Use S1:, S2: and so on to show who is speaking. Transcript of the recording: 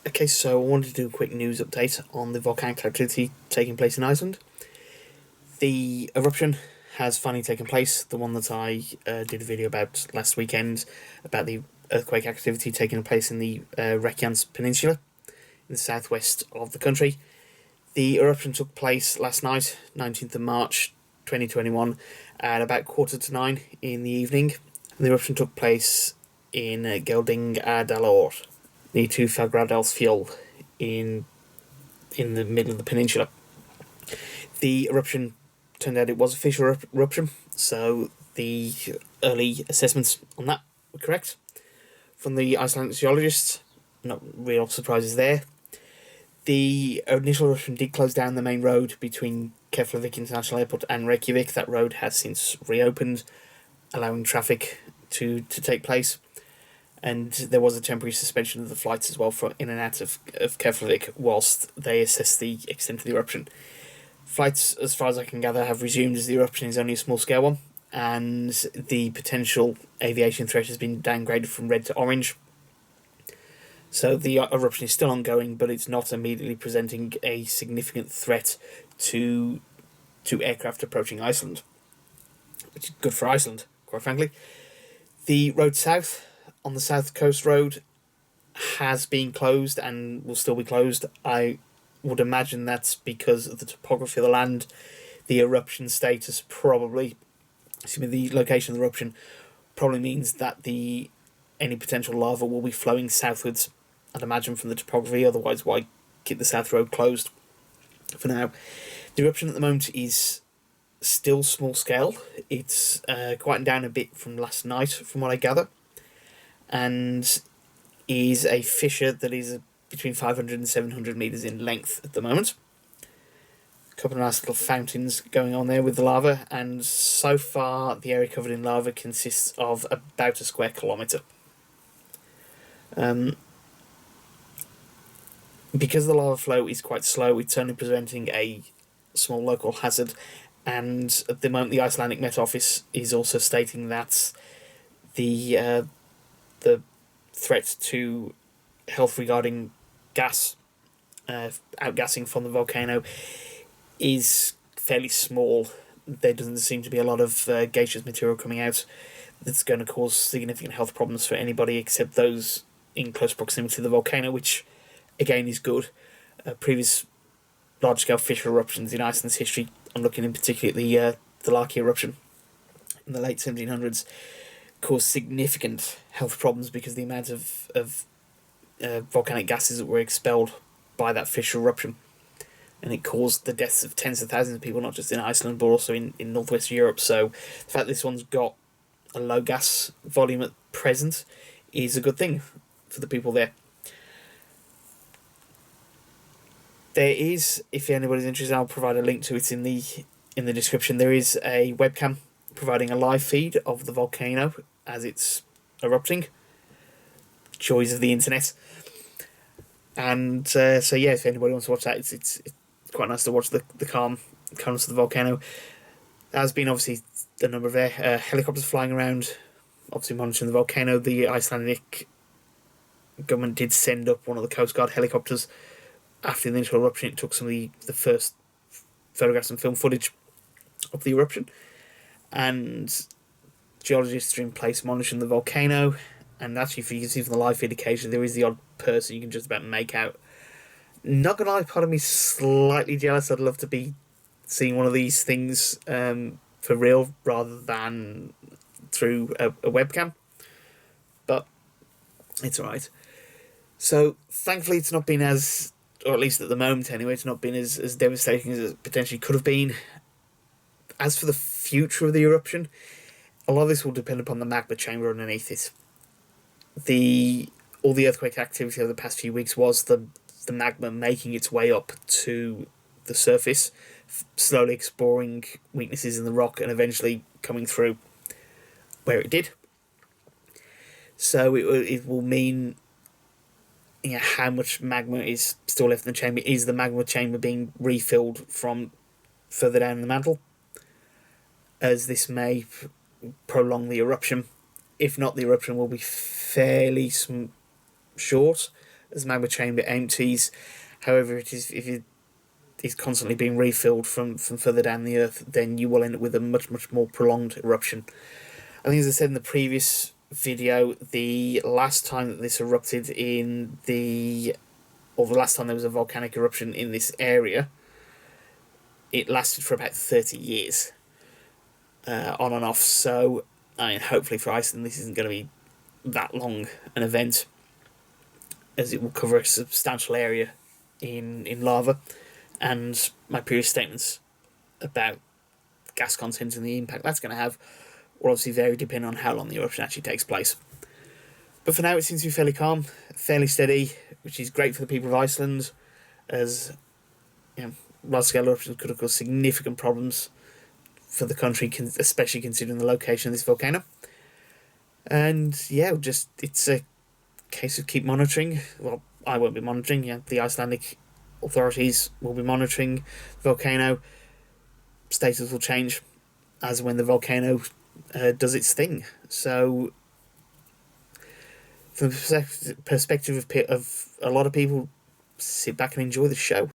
S1: Okay, so I wanted to do a quick news update on the volcanic activity taking place in Iceland. The eruption has finally taken place, the one that I did a video about last weekend, about the earthquake activity taking place in the Reykjanes Peninsula, in the southwest of the country. The eruption took place last night, 19th of March 2021, at about 8:45 in the evening. The eruption took place in Geldingadalur, near to Fagradalsfjall in the middle of the peninsula. The eruption turned out it was a fissure eruption, so the early assessments on that were correct. From the Icelandic geologists, not real surprises there. The initial eruption did close down the main road between Keflavik International Airport and Reykjavik. That road has since reopened, allowing traffic to take place. And there was a temporary suspension of the flights as well for in and out of Keflavik whilst they assess the extent of the eruption. Flights, as far as I can gather, have resumed as the eruption is only a small-scale one, and the potential aviation threat has been downgraded from red to orange. So the eruption is still ongoing, but it's not immediately presenting a significant threat to aircraft approaching Iceland, which is good for Iceland, quite frankly. The road south, on the South Coast Road, has been closed and will still be closed. I would imagine that's because of the topography of the land, the eruption status probably, the location of the eruption probably means that any potential lava will be flowing southwards, I'd imagine, from the topography. Otherwise, why keep the South Road closed for now? The eruption at the moment is still small scale. It's quieting down a bit from last night, from what I gather, and is a fissure that is between 500 and 700 metres in length at the moment. A couple of nice little fountains going on there with the lava, and so far the area covered in lava consists of about a square kilometre. Because the lava flow is quite slow, it's only presenting a small local hazard, and at the moment the Icelandic Met Office is also stating that the threat to health regarding gas outgassing from the volcano is fairly small. There doesn't seem to be a lot of gaseous material coming out that's going to cause significant health problems for anybody except those in close proximity to the volcano, which again is good. Previous large-scale fissure eruptions in Iceland's history, I'm looking in particular at the Laki eruption in the late 1700s, caused significant health problems because of the amount of volcanic gases that were expelled by that fissure eruption, and it caused the deaths of tens of thousands of people, not just in Iceland but also in northwest Europe. So the fact this one's got a low gas volume at present is a good thing for the people there. There is, if anybody's interested, I'll provide a link to it in the description. There is a webcam providing a live feed of the volcano as it's erupting. Joys of the internet. And so yeah, if anybody wants to watch that, it's quite nice to watch the calmness of the volcano. There has been obviously a number of helicopters flying around, obviously monitoring the volcano. The Icelandic government did send up one of the Coast Guard helicopters after the initial eruption. It took some of the first photographs and film footage of the eruption, and geologists are in place monitoring the volcano. And actually, if you can see from the live feed occasionally, there is the odd person you can just about make out. Not gonna lie, part of me is slightly jealous. I'd love to be seeing one of these things for real rather than through a webcam, but it's alright. So thankfully it's not been as, or at least at the moment anyway, it's not been as devastating as it potentially could have been. As for the future of the eruption, a lot of this will depend upon the magma chamber underneath it. All the earthquake activity over the past few weeks was the magma making its way up to the surface, slowly exploring weaknesses in the rock and eventually coming through where it did. So it will mean, how much magma is still left in the chamber. Is the magma chamber being refilled from further down the mantle, as this may prolong the eruption? If not, the eruption will be fairly short, as magma chamber empties. However, if it is constantly being refilled from further down the Earth, then you will end up with a much, much more prolonged eruption. I think, as I said in the previous video, the last time that this erupted the last time there was a volcanic eruption in this area, it lasted for about 30 years, on and off. So, I mean, hopefully for Iceland, this isn't going to be that long an event, as it will cover a substantial area in lava. And my previous statements about gas content and the impact that's going to have will obviously vary depending on how long the eruption actually takes place. But for now, it seems to be fairly calm, fairly steady, which is great for the people of Iceland, as large-scale eruptions could have caused significant problems for the country, especially considering the location of this volcano. And yeah, it's a case of keep monitoring. Well, I won't be monitoring. The Icelandic authorities will be monitoring the volcano. Status will change as when the volcano does its thing. So, from the perspective of a lot of people, sit back and enjoy the show.